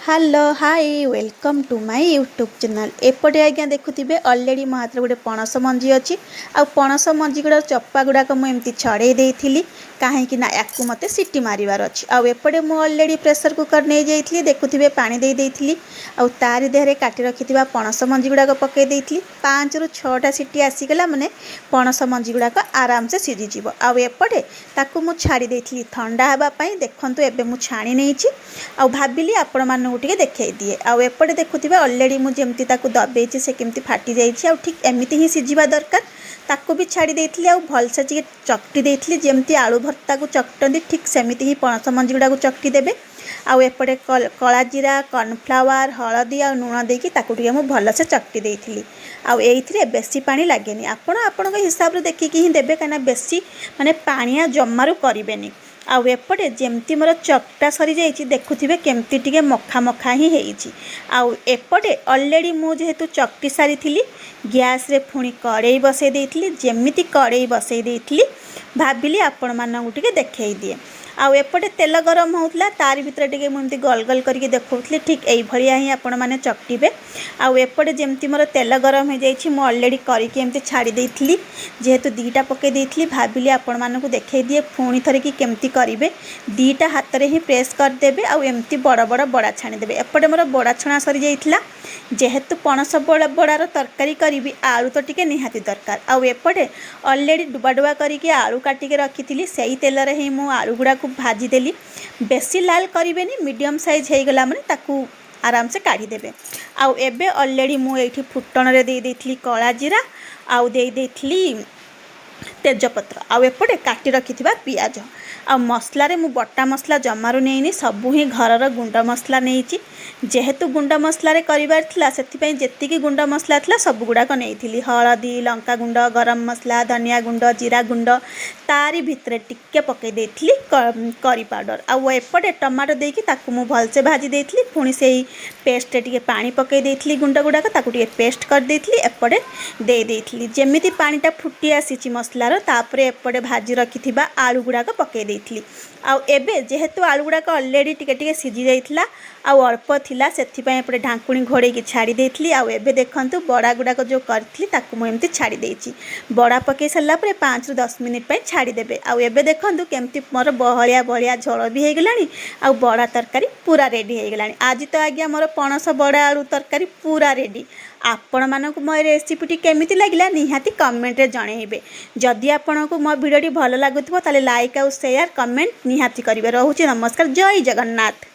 Hello hi welcome to my YouTube channel. एपटे आज्ञा देखुथिबे ऑलरेडी मो हाथ गोटे पणस मंजी अच्छी आ पणस मंजी गुड़ा चप्पा गुड़ाक मुझे छड़े देती कहीं याकू मते सिटी मारिबार अच्छी। आउे मु ऑलरेडी प्रेशर कुकर नहीं जाइए देखुथिबे पानी दे देइथिली आ तारी देहरे काटी रखिथिबा पणस मंजी गुड़ाक पकई देइथिली 5 ରୁ 6टा सिटी आसीगला माने पणस मंजी गुड़ाक आराम से सीझी जीवो। आउे ताकू मु छाड़ी देइथिली ठंडा हेबा पई। देखंतु एबे मु छाणी नेइछि आ भाबिली आपण मानू टिके देखई दिए। आउे देखुथिबे ऑलरेडी मु जेमती ताकू दबेइछि से केमती फाटी जाइछि आ ठीक एमिति ही सिझिबा दरकार। ताकू भी छाड़ी देइथिली आ भलसे टिके चकटी देइथिली जेमती आलू भर्ता को चकटंदी ठीक सेमिति ही पणस मंजी गुड़ा को चकटी देबे। आउे कला जीरा कॉर्नफ्लावर हलदी आ लुण देकी ताकू टिके मु भलसे चकटी देइथिली। आउ एइथिरे बेसी पानी लागेनी आपण आपणक हिसाब रे देखिकी ही देबे काना बेसी माने पानिया जम्मारु करिवेनी। आउे जेमती मोर चकटा सरी जाइए देखुथिबे केमती टिके मखा मखा ही हेइछि। आउ एपटे ऑलरेडी मु जेहेतु चकटी सारी थिली गैस रे पुणी कड़ाई बसई देइथिली। जेमिति कड़ाई बसई देइथिली भाबिली आपण मानकु टिके देखई दिए। आउ एपटे तेल गरम होउतला तारि भितर टिके मु एमती गल गल करके देखौतली ठीक एई भलिया ही आपण माने चकटिबे। आउ एपटे जेमती मोर तेल गरम हो जाइछि मु ऑलरेडी करके एमती छाड़ी देइथिली जेहेतु दीटा पके देइथिली भाबिली आपण मानकु देखई दिए पुणी थरे कि केमती करिवे। दीटा हाथ रे ही प्रेस कर देबे आउ एमती बड़ बड़ बड़ा छाणी देबे। एपटे मोर बड़ा छणा सरी जाइथिला जेहेतु पणस बड़ार तरकारी करी आलू तो टिके निहाती दरकार। आउ एपटे ऑलरेडी डुबा डुबा करके आलू काटिके रखी सेई तेल रे ही मु आलू गुड़ा को भाजी देली। बेसी लाल करिवेनी मीडियम साइज हो गला माने ताकू आराम से काढ़ी देबे। आउ एबे ऑलरेडी मु एठी फुटण रे दे देइथिली कला जीरा आउ दे देइथिली तेजपत्र आउ एपटे काटी रखिथिबा पियाज आ मसला रे मु बटा मसला जमारू नेइनी सबु ही घरर गुंड मसला नेइची। जेहेतु गुंड मसला रे करिवार थिला सेति पई जेतिकी गुंड मसला थिला सब गुडा को नेइथिली हळदी लंका गुंड गरम मसला धनिया गुंड जीरा गुंड तारी भितरे टिक्के पकई देइथिली करी पाउडर। आउ एपटे टमाटो देकी ताकू मु भलसे भाजी देइथिली पुणी सेही पेस्ट रे टिके पानी पकई देइथिली गुंड गुडा को ताकू टिके पेस्ट कर देइथिली एपटे दे देइथिली। जेमिति पानीटा फुटी आसीची मसलार तापरे एपटे भाजी रखिथिबा आलू गुडा को पकई देइथिली। आउ एबे जेहेतु आलू गुडा को ऑलरेडी टिके टिके सिझी जाइथिला आउ अल्प थिला सेथि पई एपटे ढांकुणी घोड़े की छाड़ी देइथिली। आउ एबे देखंतु बड़ा गुडा को जो करथिली ताकू मु एमती छाड़ी देइछि। बड़ा पकई सल्ला परे 5 ରୁ 10 मिनिट पई छाड़ी देबे। आउ एबे देखंतु केमती मोर बहलिया बहलिया झोल भी हे गलानी आउ बड़ा तरकारी पूरा रेडी हे गलानी। आज तो आज्ञा मोर पणस बड़ा आलू तरकारी पूरा रेडी। आपण मानकु मो रेसिपीटी केमिति लागिला निहाती कमेंट रे जणेइबे। जदि आपनकु मो वीडियोटी भलो लागुथबो ताले लाइक आउ शेयर कमेंट निहाती करिवे। रहूची नमस्कार जय जगन्नाथ।